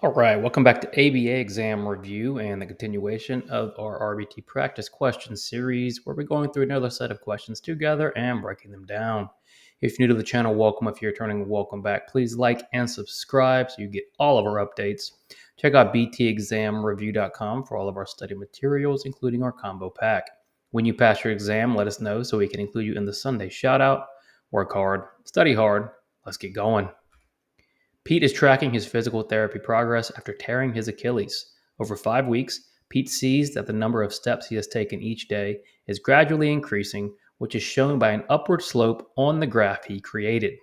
All right, welcome back to ABA exam review and the continuation of our RBT practice question series, where we're going through another set of questions together and breaking them down. If you're new to the channel, welcome. If you're returning, welcome back. Please like and subscribe so you get all of our updates. Check out btexamreview.com for all of our study materials, including our combo pack. When you pass your exam, let us know so we can include you in the Sunday shout out. Work hard, study hard. Let's get going. Pete is tracking his physical therapy progress after tearing his Achilles. Over 5 weeks, Pete sees that the number of steps he has taken each day is gradually increasing, which is shown by an upward slope on the graph he created.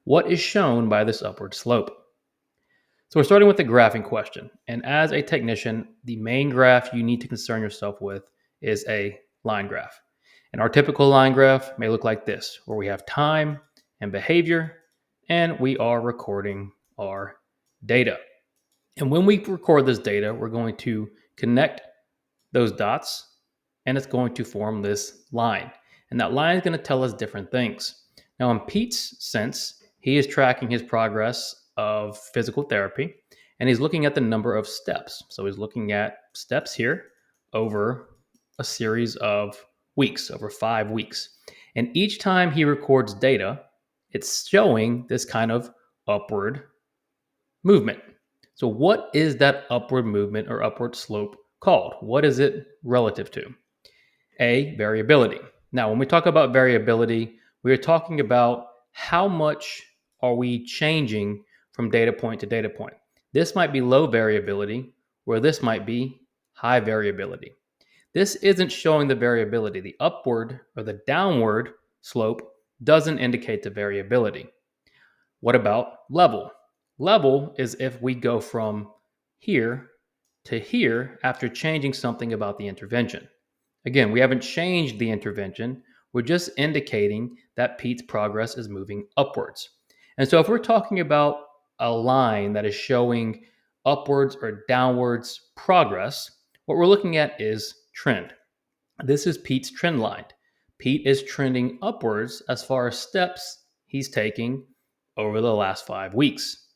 What is shown by this upward slope? So we're starting with the graphing question. And as a technician, the main graph you need to concern yourself with is a line graph. And our typical line graph may look like this, where we have time and behavior, and we are recording our data. And when we record this data, we're going to connect those dots and it's going to form this line. And that line is going to tell us different things. Now, in Pete's sense, he is tracking his progress of physical therapy and he's looking at the number of steps. So he's looking at steps here over a series of weeks, over 5 weeks. And each time he records data, it's showing this kind of upward movement. So, what is that upward movement or upward slope called? What is it relative to? A, variability. Now, when we talk about variability, we are talking about how much are we changing from data point to data point. This might be low variability, where this might be high variability. This isn't showing the variability. The upward or the downward slope doesn't indicate the variability. What about level? Level is if we go from here to here after changing something about the intervention. Again, we haven't changed the intervention. We're just indicating that Pete's progress is moving upwards. And so if we're talking about a line that is showing upwards or downwards progress, what we're looking at is trend. This is Pete's trend line. Pete is trending upwards as far as steps he's taking over the last 5 weeks.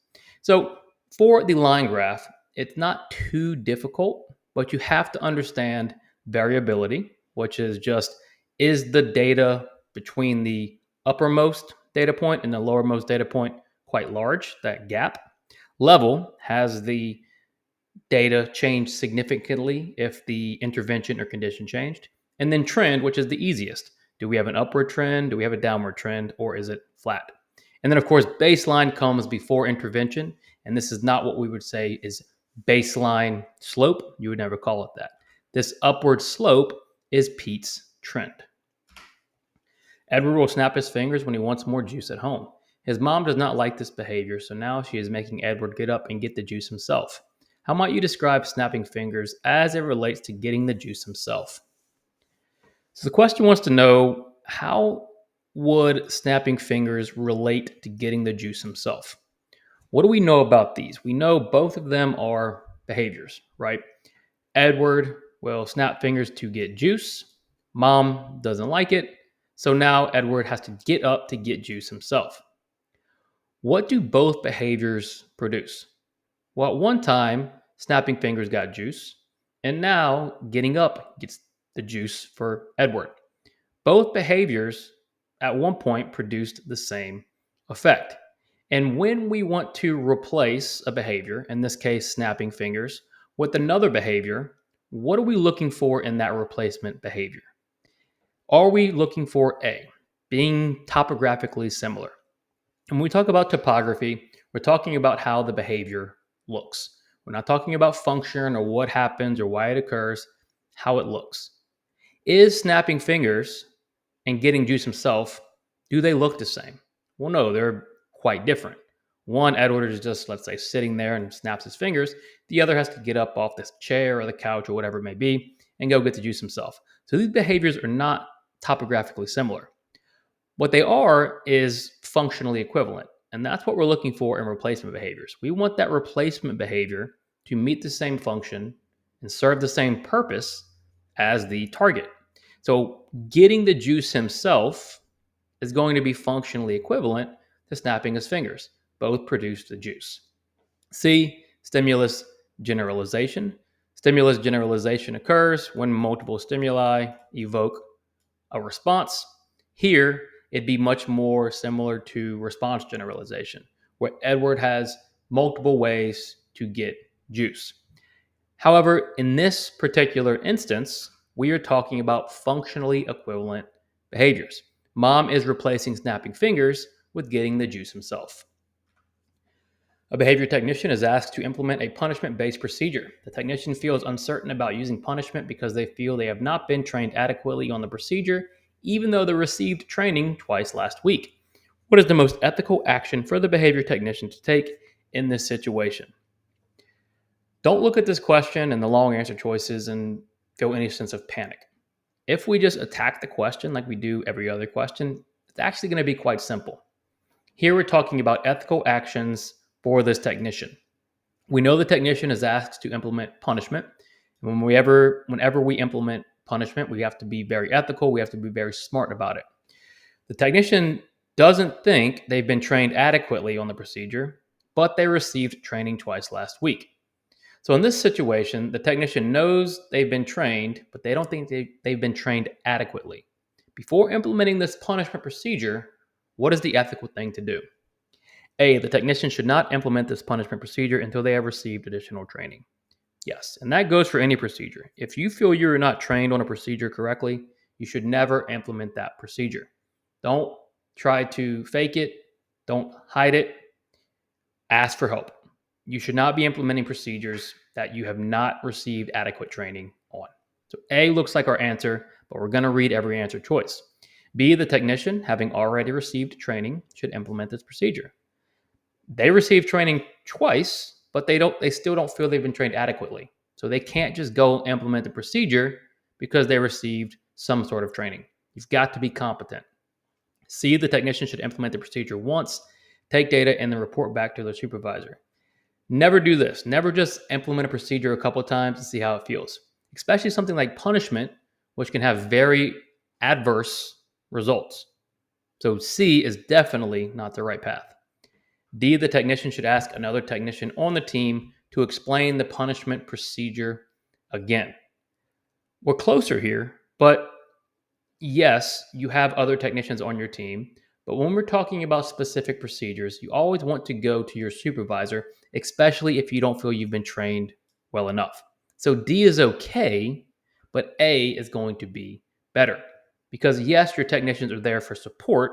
So for the line graph, it's not too difficult, but you have to understand variability, which is just is the data between the uppermost data point and the lowermost data point quite large, that gap. Level has the data changed significantly if the intervention or condition changed. And then trend, which is the easiest. Do we have an upward trend? Do we have a downward trend? Or is it flat? And then, of course, baseline comes before intervention. And this is not what we would say is baseline slope. You would never call it that. This upward slope is Pete's trend. Edward will snap his fingers when he wants more juice at home. His mom does not like this behavior, so now she is making Edward get up and get the juice himself. How might you describe snapping fingers as it relates to getting the juice himself? So the question wants to know, how would snapping fingers relate to getting the juice himself? What do we know about these? We know both of them are behaviors, right? Edward will snap fingers to get juice. Mom doesn't like it. So now Edward has to get up to get juice himself. What do both behaviors produce? Well, at one time, snapping fingers got juice, and now getting up gets the juice for Edward. Both behaviors at one point produced the same effect. And when we want to replace a behavior, in this case, snapping fingers, with another behavior, what are we looking for in that replacement behavior? Are we looking for A, being topographically similar? And when we talk about topography, we're talking about how the behavior looks. We're not talking about function or what happens or why it occurs, how it looks. Is snapping fingers and getting juice himself, do they look the same? Well, no, they're quite different. One, Edward is just, let's say, sitting there and snaps his fingers. The other has to get up off this chair or the couch or whatever it may be and go get the juice himself. So these behaviors are not topographically similar. What they are is functionally equivalent. And that's what we're looking for in replacement behaviors. We want that replacement behavior to meet the same function and serve the same purpose as the target. So getting the juice himself is going to be functionally equivalent to snapping his fingers. Both produce the juice. C, Stimulus generalization. Stimulus generalization occurs when multiple stimuli evoke a response. Here, it'd be much more similar to response generalization, where Edward has multiple ways to get juice. However, in this particular instance, we are talking about functionally equivalent behaviors. Mom is replacing snapping fingers with getting the juice himself. A behavior technician is asked to implement a punishment-based procedure. The technician feels uncertain about using punishment because they feel they have not been trained adequately on the procedure, even though they received training twice last week. What is the most ethical action for the behavior technician to take in this situation? Don't look at this question and the long answer choices and feel any sense of panic. If we just attack the question like we do every other question, it's actually going to be quite simple. Here we're talking about ethical actions for this technician. We know the technician is asked to implement punishment. And whenever we implement punishment, we have to be very ethical. We have to be very smart about it. The technician doesn't think they've been trained adequately on the procedure, but they received training twice last week. So in this situation, the technician knows they've been trained, but they don't think they've been trained adequately. Before implementing this punishment procedure, what is the ethical thing to do? A, the technician should not implement this punishment procedure until they have received additional training. Yes, and that goes for any procedure. If you feel you're not trained on a procedure correctly, you should never implement that procedure. Don't try to fake it. Don't hide it. Ask for help. You should not be implementing procedures that you have not received adequate training on. So A looks like our answer, but we're going to read every answer choice. B, the technician, having already received training, should implement this procedure. They received training twice, but they still don't feel they've been trained adequately. So they can't just go implement the procedure because they received some sort of training. You've got to be competent. C, the technician should implement the procedure once, take data, and then report back to their supervisor. Never do this. Never just implement a procedure a couple of times and see how it feels, especially something like punishment, which can have very adverse results. So C is definitely not the right path. D, the technician should ask another technician on the team to explain the punishment procedure again. We're closer here, but yes, you have other technicians on your team. But when we're talking about specific procedures, you always want to go to your supervisor, especially if you don't feel you've been trained well enough. So D is okay, but A is going to be better. Because yes, your technicians are there for support,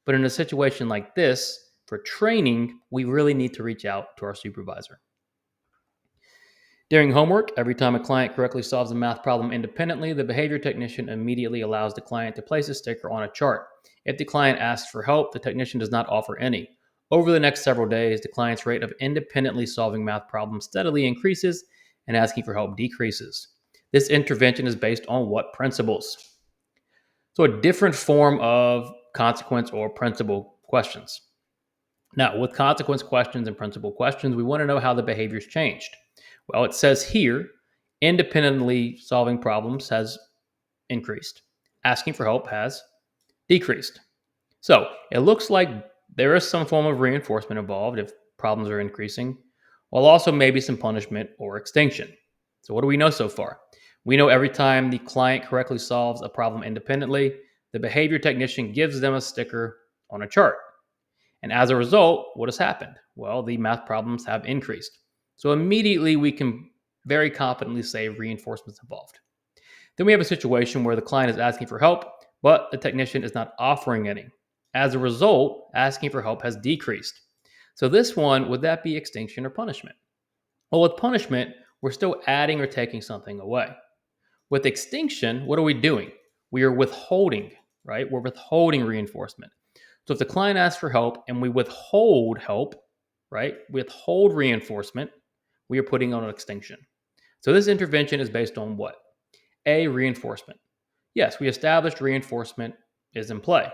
but in a situation like this, for training, we really need to reach out to our supervisor. During homework, every time a client correctly solves a math problem independently, the behavior technician immediately allows the client to place a sticker on a chart. If the client asks for help, the technician does not offer any. Over the next several days, the client's rate of independently solving math problems steadily increases and asking for help decreases. This intervention is based on what principles? So, a different form of consequence or principle questions. Now, with consequence questions and principle questions, we want to know how the behavior's changed. Well, it says here, independently solving problems has increased. Asking for help has decreased. So it looks like there is some form of reinforcement involved if problems are increasing, while also maybe some punishment or extinction. So what do we know so far? We know every time the client correctly solves a problem independently, the behavior technician gives them a sticker on a chart. And as a result, what has happened? Well, the math problems have increased. So immediately we can very confidently say reinforcement's involved. Then we have a situation where the client is asking for help, but the technician is not offering any. As a result, asking for help has decreased. So this one, would that be extinction or punishment? Well, with punishment, we're still adding or taking something away. With extinction, what are we doing? We are withholding, right? We're withholding reinforcement. So if the client asks for help and we withhold help, right? Withhold reinforcement, we are putting on an extinction. So this intervention is based on what? A, reinforcement. Yes, we established reinforcement is in play.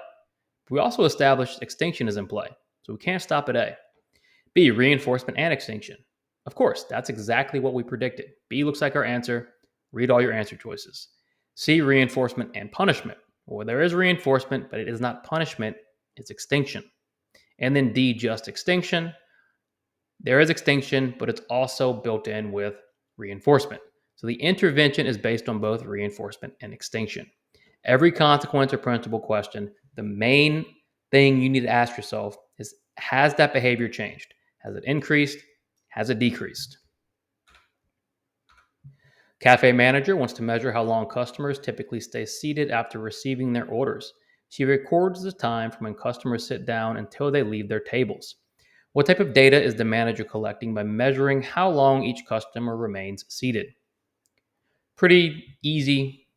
We also established extinction is in play. So we can't stop at A. B, reinforcement and extinction. Of course, that's exactly what we predicted. B looks like our answer. Read all your answer choices. C, reinforcement and punishment. Well, there is reinforcement, but it is not punishment, it's extinction. And then D, just extinction. There is extinction, but it's also built in with reinforcement. So the intervention is based on both reinforcement and extinction. Every consequence or principle question, the main thing you need to ask yourself is, has that behavior changed? Has it increased? Has it decreased? Cafe manager wants to measure how long customers typically stay seated after receiving their orders. She records the time from when customers sit down until they leave their tables. What type of data is the manager collecting by measuring how long each customer remains seated? Pretty easy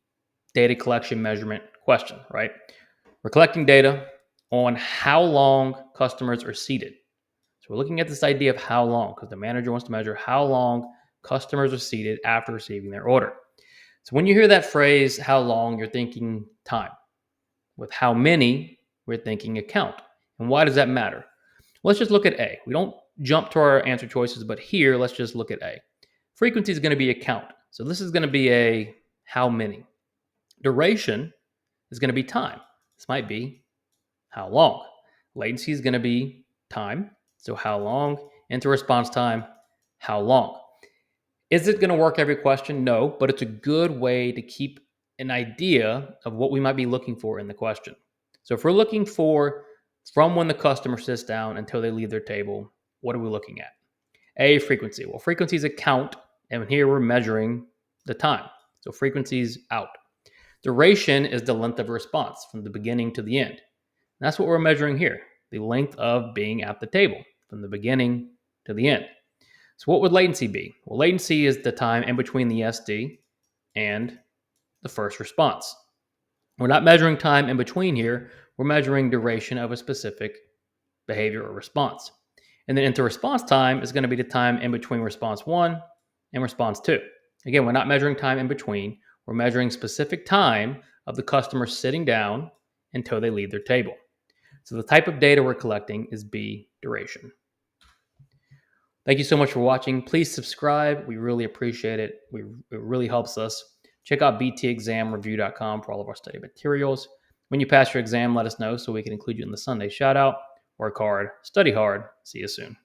data collection measurement question, right? We're collecting data on how long customers are seated. So we're looking at this idea of how long, because the manager wants to measure how long customers are seated after receiving their order. So when you hear that phrase, how long, you're thinking time. With how many, we're thinking account. And why does that matter? Let's just look at A. We don't jump to our answer choices, but here, let's just look at A. Frequency is going to be a count. So this is going to be a how many. Duration is going to be time. This might be how long. Latency is going to be time. So how long? Into response time, how long? Is it going to work every question? No, but it's a good way to keep an idea of what we might be looking for in the question. So if we're looking for from when the customer sits down until they leave their table, what are we looking at? A, frequency. Well, frequency is a count, and here we're measuring the time. So frequency is out. Duration is the length of response from the beginning to the end. And that's what we're measuring here, the length of being at the table from the beginning to the end. So what would latency be? Well, latency is the time in between the SD and the first response. We're not measuring time in between here. We're measuring duration of a specific behavior or response. And then inter-response time is going to be the time in between response 1 and response 2. Again, we're not measuring time in between. We're measuring specific time of the customer sitting down until they leave their table. So the type of data we're collecting is B, duration. Thank you so much for watching. Please subscribe. We really appreciate it. It really helps us. Check out btexamreview.com for all of our study materials. When you pass your exam, let us know so we can include you in the Sunday shout out. Work hard, study hard. See you soon.